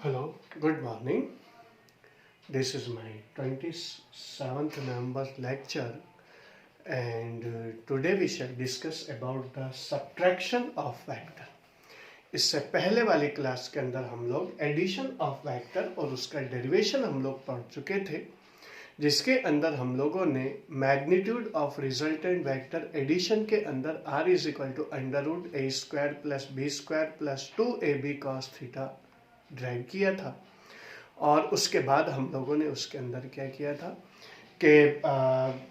Hello, good morning. This is my 27th November lecture, and today we shall discuss about the subtraction of vector. इससे पहले वाली class के अंदर हम लोग एडिशन ऑफ वेक्टर और उसका डेरिवेशन हम लोग पढ़ चुके थे, जिसके अंदर हम लोगों ने magnitude of resultant vector addition के अंदर r is equal to under root A square plus B square plus 2ab cos theta derive किया था। और उसके बाद हम लोगों ने उसके अंदर क्या किया था कि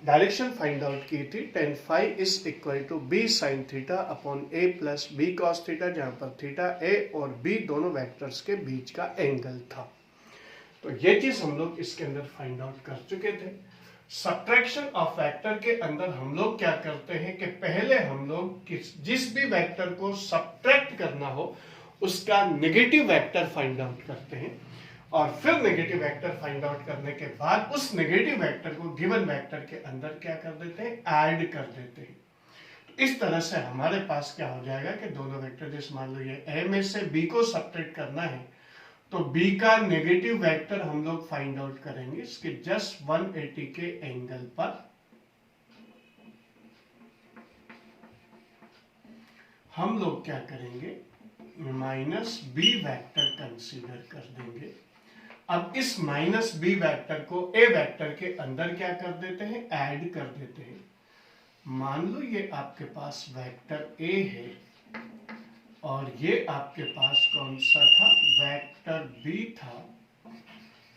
डायरेक्शन फाइंड आउट की थी tan phi is equal to b sin theta upon a plus b cos theta, जहाँ पर थीटा a और b दोनों वेक्टर्स के बीच का एंगल था। तो ये चीज हम लोग इसके अंदर फाइंड आउट कर चुके थे। सब्ट्रैक्शन ऑफ वेक्टर के अंदर हम लोग क्या करते हैं कि पहले हम लोग जिस भी वेक्टर को सब्ट्रैक्ट करना हो उसका नेगेटिव वेक्टर फाइंड आउट करते हैं, और फिर नेगेटिव वेक्टर फाइंड आउट करने के बाद उस नेगेटिव वेक्टर को गिवन वेक्टर के अंदर क्या कर देते हैं, ऐड कर देते हैं। तो इस तरह से हमारे पास क्या हो जाएगा कि दोनों वेक्टर, जैसे मान लो ये a में से b को सब्ट्रैक्ट करना है तो b का नेगेटिव वेक्टर हम लोग फाइंड आउट करेंगे इसके जस्ट 180 के एंगल पर। हम लोग क्या करेंगे, माइनस बी वेक्टर कंसीडर कर देंगे। अब इस माइनस बी वेक्टर को ए वेक्टर के अंदर क्या कर देते हैं, ऐड कर देते हैं। मान लो ये आपके पास वेक्टर ए है और ये आपके पास कौन सा था, वेक्टर बी था,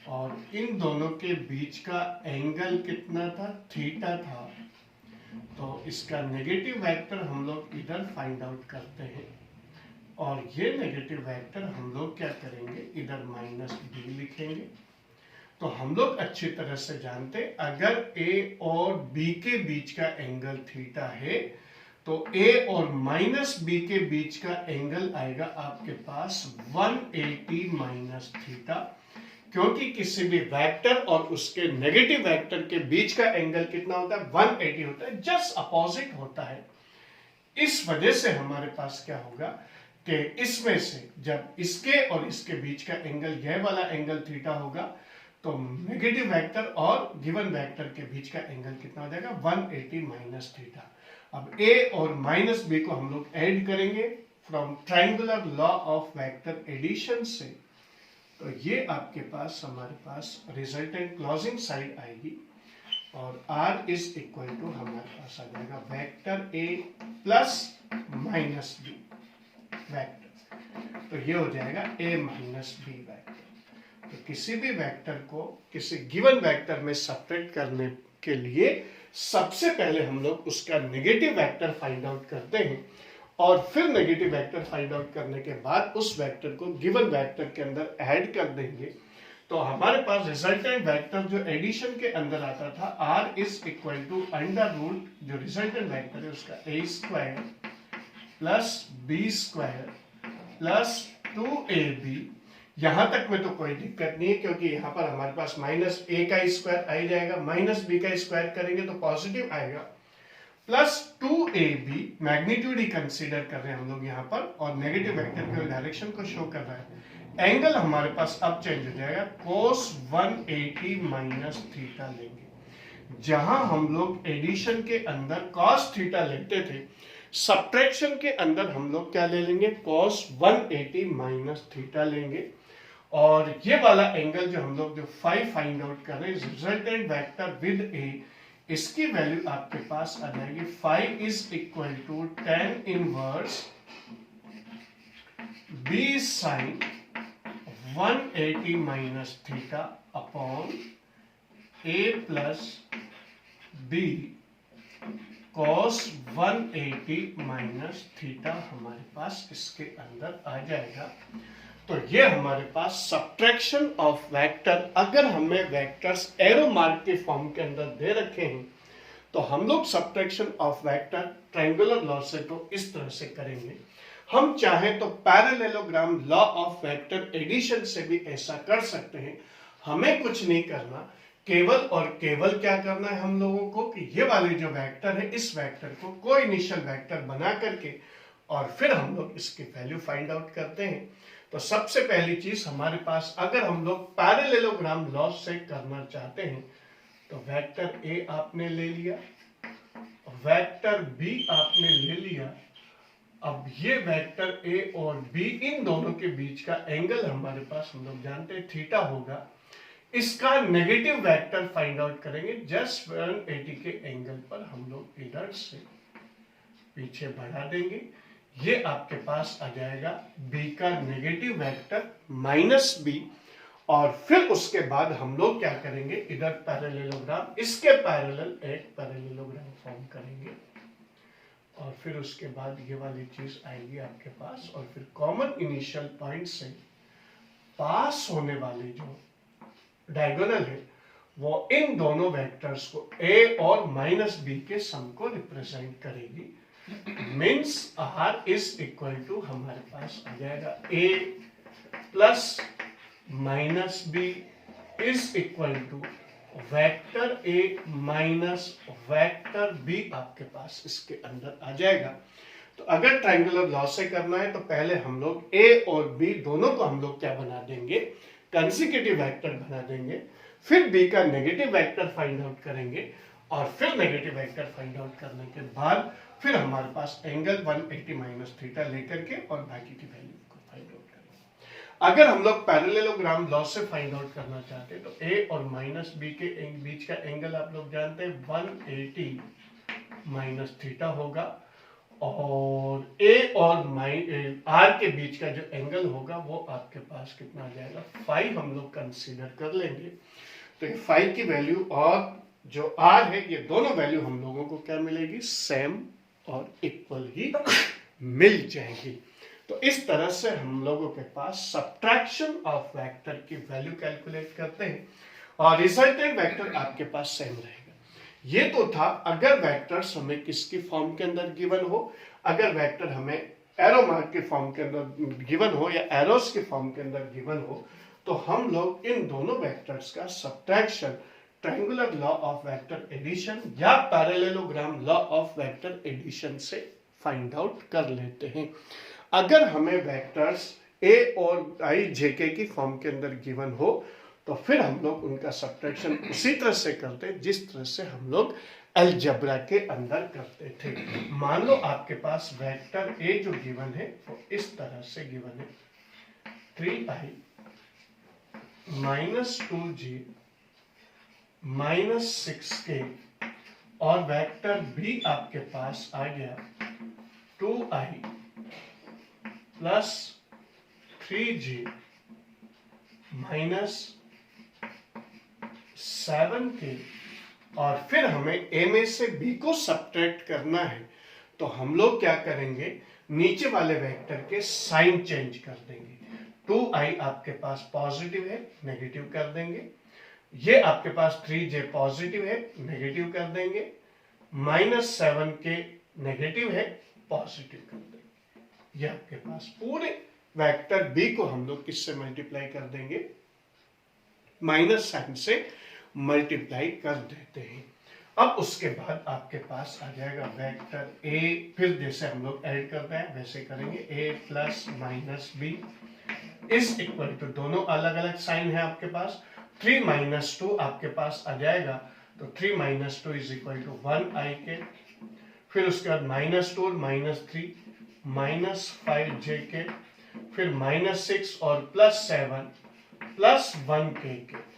और इन दोनों के बीच का एंगल कितना था, थीटा था। तो इसका नेगेटिव वेक्टर हम लोग इधर फाइंड आउट करते हैं, और ये नेगेटिव वेक्टर हम लोग क्या करेंगे, इधर माइनस बी लिखेंगे। तो हम लोग अच्छी तरह से जानते, अगर ए और बी के बीच का एंगल थीटा है तो ए और माइनस बी के बीच का एंगल आएगा आपके पास 180 माइनस थीटा, क्योंकि किसी भी वेक्टर और उसके नेगेटिव वेक्टर के बीच का एंगल कितना होता है, 180 होता है, जस्ट अपोजिट होता है। इस वजह से हमारे पास क्या होगा कि इसमें से जब इसके और इसके बीच का एंगल, यह वाला एंगल थीटा होगा, तो नेगेटिव वेक्टर और गिवन वेक्टर के बीच का एंगल कितना हो जाएगा, 180 माइनस थीटा। अब a और माइनस b को हम लोग ऐड करेंगे from triangular law of vector addition से। तो ये आपके पास हमारे पास रिजल्टेंट क्लोजिंग साइड आएगी, और r इज इक्वल टू हमारे पास आ जाएगा vector a plus minus b vector. तो ये हो जाएगा a माइनस b वेक्टर। तो किसी भी वेक्टर को किसी गिवन वेक्टर में सब्ट्रैक्ट करने के लिए सबसे पहले हम लोग उसका नेगेटिव वेक्टर फाइंड आउट करते हैं, और फिर नेगेटिव वेक्टर फाइंड आउट करने के बाद उस वेक्टर को गिवन वेक्टर के अंदर ऐड कर देंगे। तो हमारे पास रिजल्टेंट वेक्टर जो एडिशन के अंदर आता था, r is equal to under root, जो रिजल्टेंट वेक्टर है उसका a square plus b square plus 2ab। यहां तक में तो कोई दिक्कत नहीं है, क्योंकि यहां पर हमारे पास माइनस a का स्क्वायर आ जाएगा, माइनस b का स्क्वायर करेंगे तो पॉजिटिव आएगा, प्लस 2ab मैग्नीट्यूड ही कंसीडर कर रहे हैं हम लोग यहाँ पर, और नेगेटिव वेक्टर के डायरेक्शन को शो कर रहा है। एंगल हमारे पास अब चेंज हो जाएगा, cos 180 माइनस थीटा लेंगे। जहां हम लोग एडिशन के अंदर cos थीटा लेते थे, सब्ट्रैक्शन के अंदर हम लोग क्या ले लेंगे, cos 180 माइनस थीटा लेंगे। और ये वाला एंगल जो हम लोग जो फाई फाइंड आउट कर रहे हैं, रिजल्टेंट वेक्टर विद ए, इसकी वैल्यू आपके पास आ जाएगी, phi is equal to tan inverse b sine 180 minus theta upon a plus b cos 180 minus theta हमारे पास इसके अंदर आ जाएगा। तो ये हमारे पास सब्ट्रैक्शन ऑफ वेक्टर, अगर हमें वेक्टर्स एरो मार्क के फॉर्म के अंदर दे रखे हैं तो हम लोग subtraction of vector triangular law से तो इस तरह से करेंगे। हम चाहे तो parallelogram law of vector addition से भी ऐसा कर सकते हैं। हमें कुछ नहीं करना, केवल और केवल क्या करना है हम लोगों को कि ये वाले जो वेक्टर है, इस वेक्टर को कोइनिशियल वेक्टर बना करके और फिर हम लोग इसकी वैल्यू फाइंड आउट करते हैं। तो सबसे पहली चीज हमारे पास, अगर हम लोग पैरेललोग्राम लॉ से करना चाहते हैं तो वेक्टर ए आपने ले लिया, वेक्टर बी आपने ले लिया। अब ये वेक्टर ए और बी, इन दोनों के बीच का एंगल हमारे पास हम लोग जानते हैं थीटा होगा। इसका नेगेटिव वेक्टर फाइंड आउट करेंगे। जस्ट 180 के एंगल पर हम लोग इधर से पीछे बढ़ा देंगे। ये आपके पास आ जाएगा बी का नेगेटिव वेक्टर माइनस बी। और फिर उसके बाद हम लोग क्या करेंगे, इधर पैरेललोग्राम, इसके पैरेलल एक पैरेललोग्राम फॉर्म करेंगे और फिर उसके बाद ये वाली चीज आएगी आपके पास। और फिर कॉमन इनिशियल पॉइंट से पास होने वाले जो डायगोनल है वो इन दोनों वेक्टर्स को a और माइनस बी के सम को रिप्रेजेंट करेगी। Means R is equal to हमारे पास आ जाएगा a plus minus B is equal to vector A minus vector B आपके पास इसके अंदर आ जाएगा। तो अगर ट्रायंगुलर लॉ से करना है तो पहले हम लोग ए और बी दोनों को हम लोग क्या बना देंगे, कंसेक्यूटिव वेक्टर बना देंगे। फिर बी का नेगेटिव वेक्टर फाइंड आउट करेंगे और फिर नेगेटिव वेक्टर फाइंड आउट करने के बाद फिर हमारे पास एंगल 180 माइनस थीटा लेकर के और बाकी की वैल्यू को फाइंड आउट करेंगे। अगर हम लोग पैरेललोग्राम लॉ से फाइंड आउट करना चाहते हैं तो ए और माइनस बी के बीच का एंगल आप लोग जानते हैं 180 माइनस थीटा होगा। और ए और आर के बीच का जो एंगल होगा वो आपके पास कितना आ जाएगा, 5 हम लोग कंसीडर कर लेंगे। तो 5 की वैल्यू और जो आर है, ये दोनों वैल्यू हम लोगों को क्या मिलेगी, सेम और इक्वल ही मिल जाएगी। तो इस तरह से हम लोगों के पास सब्ट्रैक्शन ऑफ वेक्टर की वैल्यू कैलकुलेट करते हैं और रिजल्टेंट वेक्टर आपके पास सेम रहेगा। ये तो था अगर वेक्टर्स हमें किसकी फॉर्म के अंदर गिवन हो। अगर वेक्टर हमें एरो मार्क के फॉर्म के अंदर गिवन हो या एरोस के फॉर्म के अंदर गिवन हो तो हम लोग इन दोनों वेक्टर्स का subtraction triangular law of vector addition या parallelogram law of vector addition से फाइंड आउट कर लेते हैं। अगर हमें वेक्टर्स ए और आई जेके की फॉर्म के अंदर गिवन हो तो फिर हम लोग उनका सब्ट्रैक्शन उसी तरह से करते हैं जिस तरह से हम लोग अलजेब्रा के अंदर करते थे। मान लो आपके पास वेक्टर ए जो गिवन है वो इस तरह से गिवन है 3i minus 2j minus 6k और वेक्टर बी आपके पास आ गया 2i plus 3j minus 7k और फिर हमें a में से b को सब्ट्रैक्ट करना है तो हम लोग क्या करेंगे, नीचे वाले वेक्टर के साइन चेंज कर देंगे। 2i आपके पास पॉजिटिव है, नेगेटिव कर देंगे। ये आपके पास 3j पॉजिटिव है, नेगेटिव कर देंगे। माइनस 7k नेगेटिव है, पॉजिटिव कर देंगे। ये आपके पास पूरे वेक्टर b को हम लोग किससे मल्टीप्लाई कर देंगे, माइनस साइन से मल्टीप्लाई कर देते हैं। अब उसके बाद आपके पास आ जाएगा वेक्टर a, फिर जैसे हम लोग ऐड करते हैं वैसे करेंगे a plus minus B is equal to, दोनों अलग अलग साइन है आपके पास। 3 माइनस 2 आपके पास आ जाएगा तो 3 minus 2 is equal to 1i के। फिर उसके बाद माइनस 2 और माइनस 3 माइनस 5j के, फिर माइनस 6 और प्लस 7 प्लस 1k के।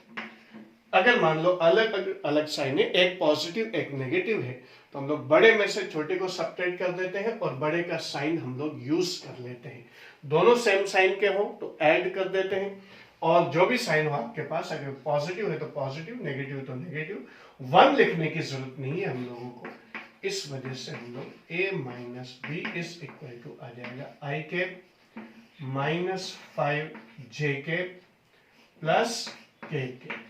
अगर मान लो अलग अलग साइन है, एक पॉजिटिव एक नेगेटिव है, तो हम लोग बड़े में से छोटे को सब्ट्रैक्ट कर देते हैं और बड़े का साइन हम लोग यूज कर लेते हैं। दोनों सेम साइन के हो तो ऐड कर देते हैं और जो भी साइन हो आपके पास, अगर पॉजिटिव है तो पॉजिटिव, नेगेटिव है तो नेगेटिव, 1 लिखने की जरूरत नहीं है हम लोगों को। इस वजह से हम लोग a minus B is equal to आ जाएगा i के माइनस 5j के प्लस k के।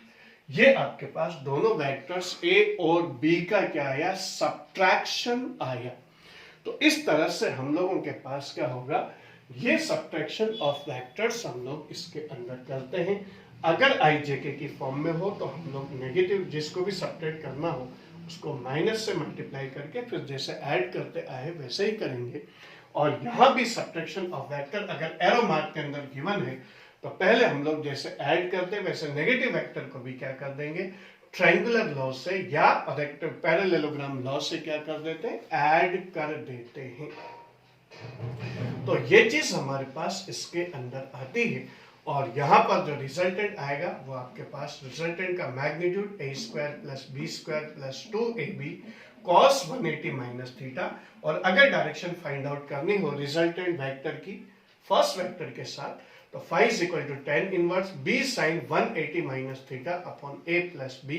ये आपके पास दोनों वेक्टर्स a और b का क्या आया, सब्ट्रैक्शन आया। तो इस तरह से हम लोगों के पास क्या होगा, ये सब्ट्रैक्शन ऑफ वेक्टर्स हम लोग इसके अंदर करते हैं। अगर i j k की फॉर्म में हो तो हम लोग नेगेटिव जिसको भी सब्ट्रैक्ट करना हो उसको माइनस से मल्टीप्लाई करके फिर जैसे ऐड करते आए वैसे ही करेंगे। और यहां भी सब्ट्रैक्शन ऑफ वेक्टर अगर एरो मार्क के अंदर गिवन है तो पहले हम लोग जैसे ऐड करते हैं वैसे नेगेटिव वेक्टर को भी क्या कर देंगे, ट्रायंगुलर लॉ से या पैरेललोग्राम लॉ से क्या कर देते हैं, ऐड कर देते हैं। तो ये चीज हमारे पास इसके अंदर आती है और यहां पर जो रिजल्टेंट आएगा वो आपके पास रिजल्टेंट का magnitude a square plus b square plus 2ab cos 180 minus theta, और अगर डायरेक्शन फाइंड आउट करनी हो रिजल्टेंट वेक्टर की फर्स्ट वेक्टर के साथ तो phi is equal to tan inverse b sin 180 minus theta upon a plus b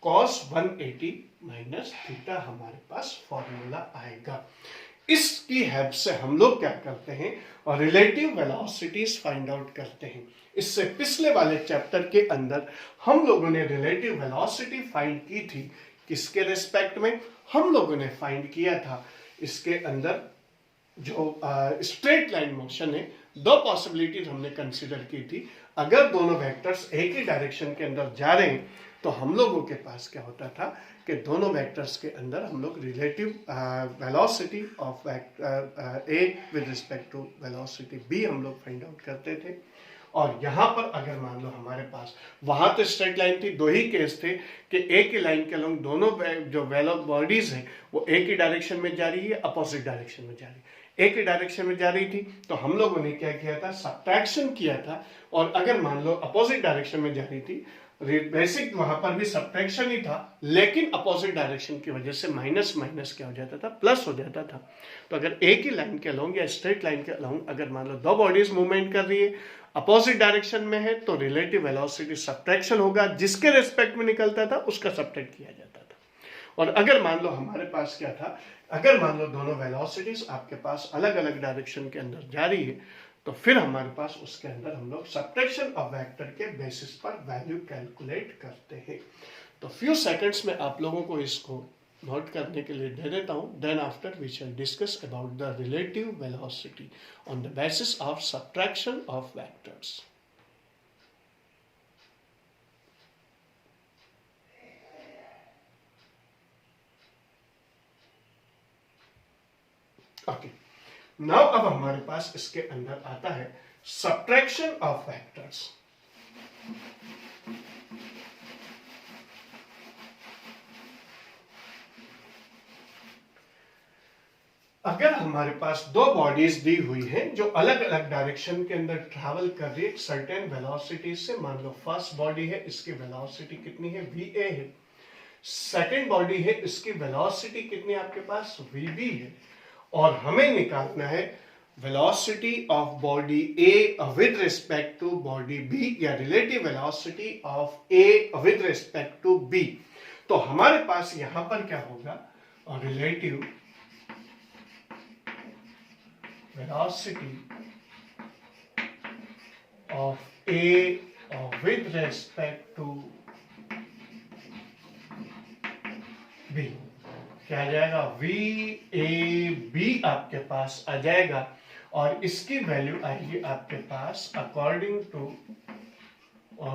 cos 180 minus theta हमारे पास formula आएगा। इसकी हेल्प से हम लोग क्या करते हैं और रिलेटिव वेलोसिटीज फाइंड आउट करते हैं। इससे पिछले वाले चैप्टर के अंदर हम लोगों ने रिलेटिव वेलोसिटी फाइंड की थी, किसके रिस्पेक्ट में, हम लोगों ने फाइंड किया था इसके अंदर जो स्ट्रेट लाइन मोशन है, दो पॉसिबिलिटीज हमने कंसीडर की थी। अगर दोनों वेक्टर्स एक ही डायरेक्शन के अंदर जा रहे हैं तो हम लोगों के पास क्या होता था कि दोनों वेक्टर्स के अंदर हम लोग relative velocity of vector A with respect to velocity B हम लोग फाइंड आउट करते थे। और यहाँ पर अगर मान लो हमारे पास वहां तो स्ट्रेट लाइन थी, दो ही केस थे कि एक ही लाइन के अलोंग दोनों जो वेलो बॉडीज हैं वो एक ही डायरेक्शन में जा रही है, अपोजिट डायरेक्शन में जा रही है। एक ही डायरेक्शन में जा रही थी तो हम लोगों ने क्या किया था, सब्ट्रैक्शन किया था। और अगर मान लो अपोजिट डायरेक्शन में जा रही थी, बेसिक वहां पर भी सब्ट्रैक्शन ही था, लेकिन अपोजिट डायरेक्शन की वजह से माइनस माइनस क्या हो जाता था, प्लस हो जाता था। तो अगर एक ही लाइन के अलोंग या स्ट्रेट लाइन के अलोंग अगर मान लो दो बॉडीज मूवमेंट कर रही है, अपोजिट डायरेक्शन में है, तो रिलेटिव वेलोसिटी सब्ट्रैक्शन होगा, जिसके रिस्पेक्ट में निकलता था उसका सब्ट्रैक्ट किया जाता था। और अगर मान लो हमारे पास क्या था, अगर मान लो दोनों वेलोसिटीज आपके पास अलग अलग डायरेक्शन के अंदर जा रही है तो फिर हमारे पास उसके अंदर हम लोग सब्ट्रैक्शन ऑफ वेक्टर के बेसिस पर वैल्यू कैलकुलेट करते हैं। तो फ्यू सेकंड्स में आप लोगों को इसको नोट करने के लिए दे देता हूं। Then after we shall discuss about the relative velocity on the basis of subtraction of vectors. Okay, now अब हमारे पास इसके अंदर आता है सब्ट्रैक्शन ऑफ वेक्टर्स। अगर हमारे पास दो बॉडीज दी हुई हैं जो अलग अलग डायरेक्शन के अंदर ट्रैवल कर रही है सर्टेन वेलोसिटी से, मान लो फर्स्ट बॉडी है इसकी वेलोसिटी कितनी है, va है। सेकेंड बॉडी है इसकी वेलोसिटी कितनी आपके पास, vb है। और हमें निकालना है velocity of body A with respect to body B या relative velocity of A with respect to B. तो हमारे पास यहां पर क्या होगा, relative velocity of A with respect to B क्या आ जाएगा, VAB आपके पास आ जाएगा और इसकी वैल्यू आएगी आपके पास according to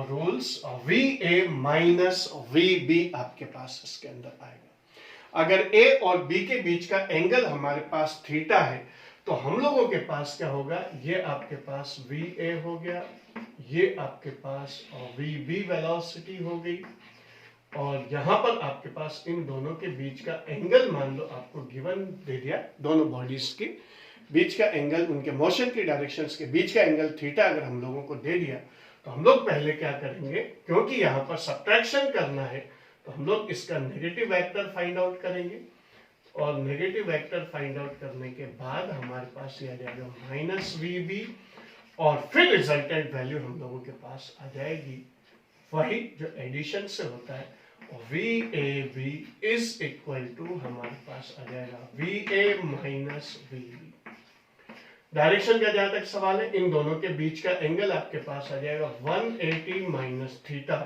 rules VA minus VB आपके पास इसके अंदर आएगा। अगर A और B के बीच का एंगल हमारे पास थीटा है तो हम लोगों के पास क्या होगा, ये आपके पास VA हो गया, ये आपके पास VB वेलोसिटी हो गई, और यहां पर आपके पास इन दोनों के बीच का एंगल मान लो आपको गिवन दे दिया, दोनों बॉडीज के बीच का एंगल, उनके मोशन की डायरेक्शंस के बीच का एंगल थीटा अगर हम लोगों को दे दिया तो हम लोग पहले क्या करेंगे, क्योंकि यहां पर सब्ट्रैक्शन करना है तो हम लोग इसका नेगेटिव वेक्टर फाइंड आउट करेंगे। और नेगेटिव वेक्टर फाइंड आउट करने के बाद हमारे पास ये आ जाएगा माइनस VB, और फिर रिजल्टेंट वैल्यू हम लोगों के पास आ जाएगी वही जो एडिशन से होता है, VAB इज इक्वल टू हमारे पास आ जाएगा VA माइनस VB। डायरेक्शन का जहां तक सवाल है, इन दोनों के बीच का एंगल आपके पास आ जाएगा 180 माइनस थीटा।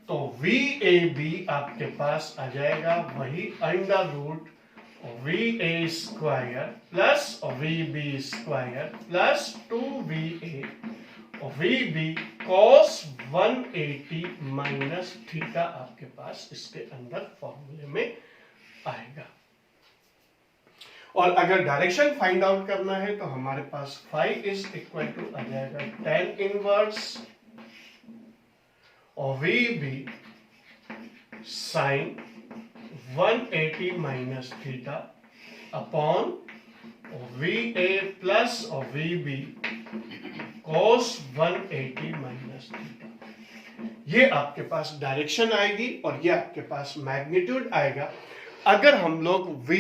तो VAB आपके पास आ जाएगा वही under root VA square plus VB square plus 2VA VB cos 180 minus theta आपके पास इसके अंदर फॉर्मूले में आएगा। और अगर डायरेक्शन फाइंड आउट करना है तो हमारे पास फाई इज इक्वल टू आ जाएगा tan इनवर्स और V B sine 180 minus theta upon V A plus और V B cos 180 minus theta. ये आपके पास डायरेक्शन आएगी और ये आपके पास मैग्नीट्यूड आएगा। अगर हम लोग v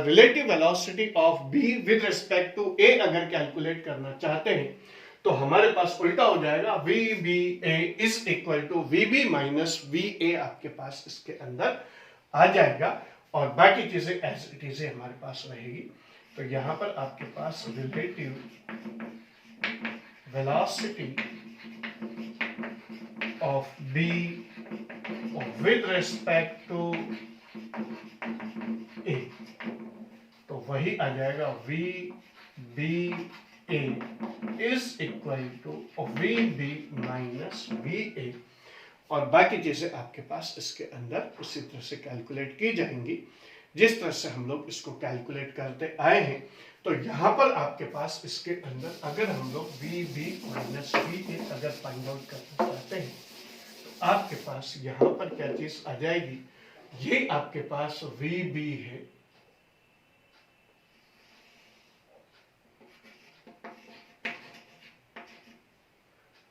relative velocity of b with respect to a अगर कैलकुलेट करना चाहते हैं तो हमारे पास उल्टा हो जाएगा vba is equal to vb minus va आपके पास इसके अंदर आ जाएगा और बाकी चीजें एज इट इज हमारे पास रहेगी। तो यहां पर आपके पास relative velocity of b with respect to a तो वही आ जाएगा v b a is equal to v b minus v a और बाकी चीजें आपके पास इसके अंदर उसी तरह से कैलकुलेट की जाएंगी जिस तरह से हम लोग इसको कैलकुलेट करते आए हैं। तो यहाँ पर आपके पास इसके अंदर अगर हम लोग V B minus V A अगर फाइंड आउट करना चाहते हैं तो आपके पास यहाँ पर क्या चीज आ जाएगी, ये आपके पास वी बी है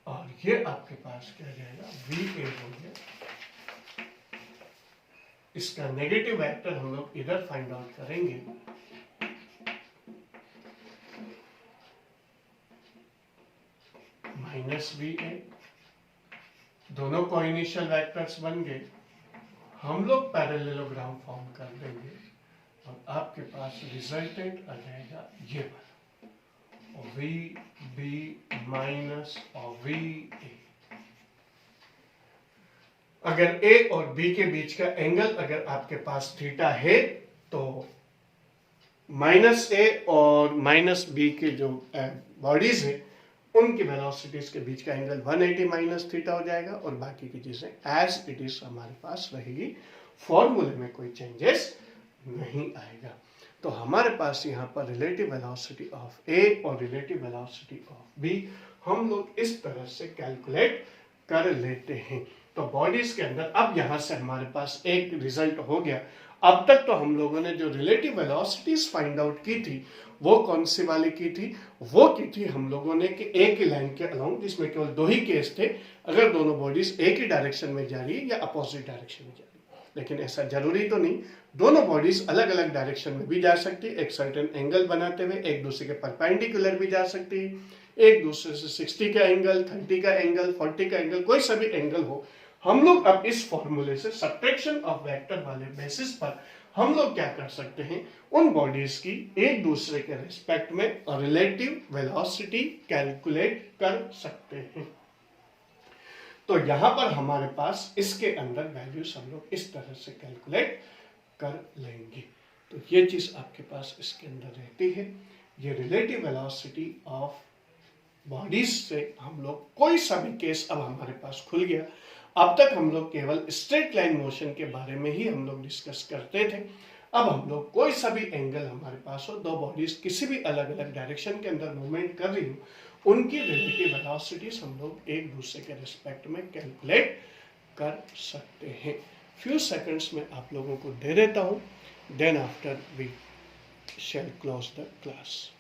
और ये आपके पास क्या जाएगा वी ए हो गया। इसका नेगेटिव वेक्टर हम लोग इधर फाइंड आउट करेंगे माइनस वी ए, दोनों को इनिशियल वेक्टर्स बन गए, हम लोग पैरेललोग्राम फॉर्म कर देंगे और आपके पास रिजल्टेंट आ जाएगा ये वाला और वी बी माइनस और वी ए। अगर ए और बी के बीच का एंगल अगर आपके पास थीटा है तो माइनस ए और माइनस बी के जो बॉडीज है उनकी वेलोसिटीज के बीच का एंगल 180 माइनस थीटा हो जाएगा और बाकी की चीजें एज इट इज हमारे पास रहेगी, फॉर्मूले में कोई चेंजेस नहीं आएगा। तो हमारे पास यहाँ पर रिलेटिव वेलोसिटी ऑफ ए और रिलेटिव वेलोसिटी ऑफ बी हम लोग इस तरह से कैलकुलेट कर लेते हैं। तो बॉडीज के अंदर अब यहाँ से हमारे पास एक रिजल्ट हो गया। अब तक तो हम लोगों ने जो रिलेटिव वेलोसिटीज फाइंड आउट की थी वो कौन सी वाली की थी, वो की थी हम लोगों ने कि एक ही लाइन के अलोंग, जिसमें केवल दो ही केस थे, अगर दोनों बॉडीज एक ही डायरेक्शन में जा रही है या अपोजिट डायरेक्शन में जा रही है। लेकिन ऐसा जरूरी तो नहीं, दोनों बॉडीज अलग अलग डायरेक्शन में भी जा सकती है, एक सर्टेन एंगल बनाते हुए एक दूसरे के परपेंडिकुलर भी जा सकती है, एक दूसरे से 60 का एंगल, 30 का एंगल, 40 का एंगल, कोई सा भी एंगल हो। हम लोग अब इस फॉर्मूले से सब्ट्रैक्शन ऑफ वेक्टर वाले बेसिस पर हम लोग क्या कर सकते हैं, उन बॉडीज की एक दूसरे के रिस्पेक्ट में और रिलेटिव वेलोसिटी कैलकुलेट कर सकते हैं। तो यहां पर हमारे पास इसके अंदर वैल्यूज हम लोग इस तरह से कैलकुलेट कर लेंगे। तो ये चीज आपके पास इसके अंदर रहती है। ये रिलेटिव वेलोसिटी ऑफ बॉडीज से हम लोग कोई सा भी केस अब हमारे पास खुल गया। अब तक हम लोग केवल स्ट्रेट लाइन मोशन के बारे में ही हम लोग डिस्कस करते थे। अब हम लोग कोई सा भी एंगल हमारे पास हो, दो बॉडीज किसी भी अलग अलग डायरेक्शन के अंदर मूवमेंट कर रही हो, उनकी रिलेटिव वेलोसिटीज हम लोग एक दूसरे के रिस्पेक्ट में कैलकुलेट कर सकते हैं। फ्यू सेकंड्स में आप लोगों को दे देता हूं, then after we shall close the class.